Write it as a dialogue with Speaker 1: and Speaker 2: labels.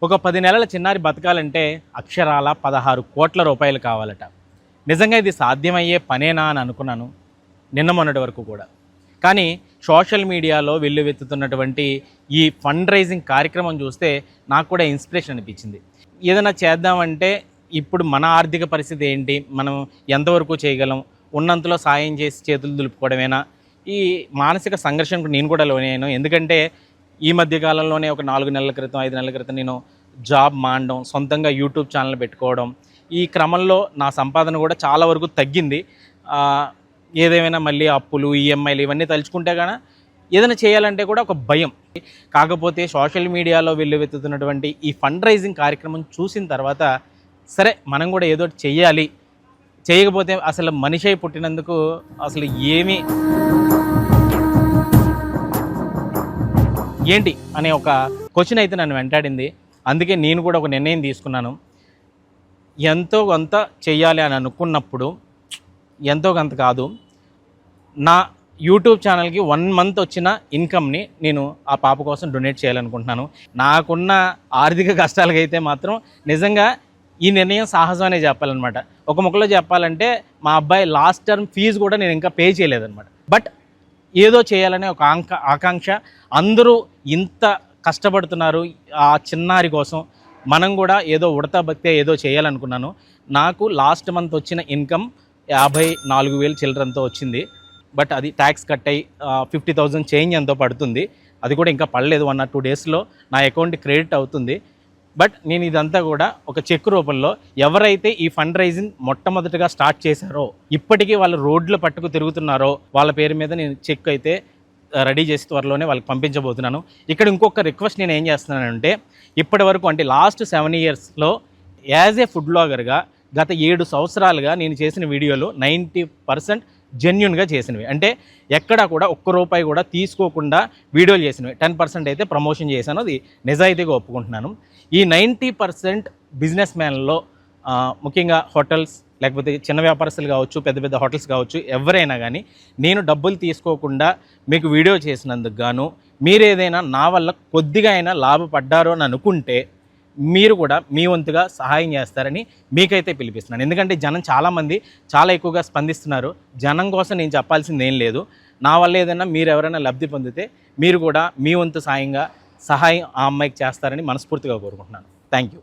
Speaker 1: ఒక 10 నెలల చిన్నారి బతకాలంటే అక్షరాల 16 కోట్ల రూపాయలు కావాలట. నిజంగా ఇది సాధ్యమయ్యే పనేనా అని అనుకున్నాను నిన్న మొన్నటి వరకు కూడా. కానీ సోషల్ మీడియాలో వెల్లువెత్తుతున్నటువంటి ఈ ఫండ్ రైజింగ్ కార్యక్రమం చూస్తే నాకు కూడా ఇన్స్పిరేషన్ అనిపించింది. ఏదైనా చేద్దామంటే ఇప్పుడు మన ఆర్థిక పరిస్థితి ఏంటి, మనం ఎంతవరకు చేయగలం, ఉన్నంతలో సాయం చేసి చేతులు దులుపుకోవడమేనా, ఈ మానసిక సంఘర్షణకు నేను కూడా లోనయ్యాను. ఎందుకంటే ఈ మధ్య కాలంలోనే ఒక 4 నెలల క్రితం 5 నెలల క్రితం నేను జాబ్ మానడం, సొంతంగా యూట్యూబ్ ఛానల్ పెట్టుకోవడం, ఈ క్రమంలో నా సంపాదన కూడా చాలా వరకు తగ్గింది. ఏదేమైనా మళ్ళీ అప్పులు, ఈఎంఐలు ఇవన్నీ తలుచుకుంటే కానీ ఏదైనా చేయాలంటే కూడా ఒక భయం. కాకపోతే సోషల్ మీడియాలో వెల్లువెత్తుతున్నటువంటి ఈ ఫండ్ రైజింగ్ కార్యక్రమం చూసిన తర్వాత సరే మనం కూడా ఏదో చెయ్యాలి, చేయకపోతే అసలు మనిషి అయి పుట్టినందుకు అసలు ఏంటి అనే ఒక క్వశ్చన్ అయితే నన్ను వెంటాడింది. అందుకే నేను కూడా ఒక నిర్ణయం తీసుకున్నాను. ఎంతో కొంత చెయ్యాలి అని అనుకున్నప్పుడు ఎంతో కొంత కాదు, నా యూట్యూబ్ ఛానల్కి 1 మంత్ వచ్చిన ఇన్కమ్ని నేను ఆ పాప కోసం డొనేట్ చేయాలనుకుంటున్నాను. నాకున్న ఆర్థిక కష్టాలకైతే మాత్రం నిజంగా ఈ నిర్ణయం సాహసం అనే చెప్పాలన్నమాట. ఒక ముక్కలో చెప్పాలంటే మా అబ్బాయి లాస్ట్ టర్మ్ ఫీజు కూడా నేను ఇంకా పే చేయలేదన్నమాట. బట్ ఏదో చేయాలనే ఒక ఆకాంక్ష. అందరూ ఇంత కష్టపడుతున్నారు ఆ చిన్నారి కోసం, మనం కూడా ఏదో ఉడతా భక్తే ఏదో చేయాలనుకున్నాను. నాకు లాస్ట్ మంత్ వచ్చిన ఇన్కమ్ 54,000 చిల్లరంతో వచ్చింది. బట్ అది ట్యాక్స్ కట్ అయ్యి 50,000 చేంజ్ ఎంతో పడుతుంది. అది కూడా ఇంకా పడలేదు. 1 or 2 డేస్లో నా అకౌంట్కి క్రెడిట్ అవుతుంది. బట్ నేను ఇదంతా కూడా ఒక చెక్ రూపంలో ఎవరైతే ఈ ఫండ్ రైజింగ్ మొట్టమొదటిగా స్టార్ట్ చేశారో, ఇప్పటికీ వాళ్ళు రోడ్లు పట్టుకు తిరుగుతున్నారో వాళ్ళ పేరు మీద నేను చెక్ అయితే రెడీ చేసి త్వరలోనే వాళ్ళకి పంపించబోతున్నాను. ఇక్కడ ఇంకొక రిక్వెస్ట్ నేను ఏం చేస్తున్నానంటే, ఇప్పటి వరకు అంటే లాస్ట్ 7 yearsలో యాజ్ ఏ ఫుడ్ బ్లాగర్గా గత 7 సంవత్సరాలుగా నేను చేసిన వీడియోలు 90% జెన్యున్గా చేసినవి. అంటే ఎక్కడా కూడా ఒక్క రూపాయి కూడా తీసుకోకుండా వీడియోలు చేసినవి. 10% అయితే ప్రమోషన్ చేశాను, అది నిజాయితీగా ఒప్పుకుంటున్నాను. ఈ 90% బిజినెస్ మ్యాన్లో ముఖ్యంగా హోటల్స్, లేకపోతే చిన్న వ్యాపారస్తులు కావచ్చు, పెద్ద పెద్ద హోటల్స్ కావచ్చు, ఎవరైనా కానీ నేను డబ్బులు తీసుకోకుండా మీకు వీడియో చేసినందుకు గాను మీరేదైనా నా వల్ల కొద్దిగా అయినా లాభపడ్డారో అని అనుకుంటే మీరు కూడా మీ వంతుగా సహాయం చేస్తారని మీకైతే పిలిపిస్తున్నాను. ఎందుకంటే జనం చాలామంది చాలా ఎక్కువగా స్పందిస్తున్నారు. జనం కోసం నేను చెప్పాల్సింది ఏం లేదు. నా వల్ల ఏదైనా మీరు ఎవరైనా లబ్ధి పొందితే మీరు కూడా మీ వంతు సహాయం ఆ అమ్మాయికి చేస్తారని మనస్ఫూర్తిగా కోరుకుంటున్నాను. Thank you.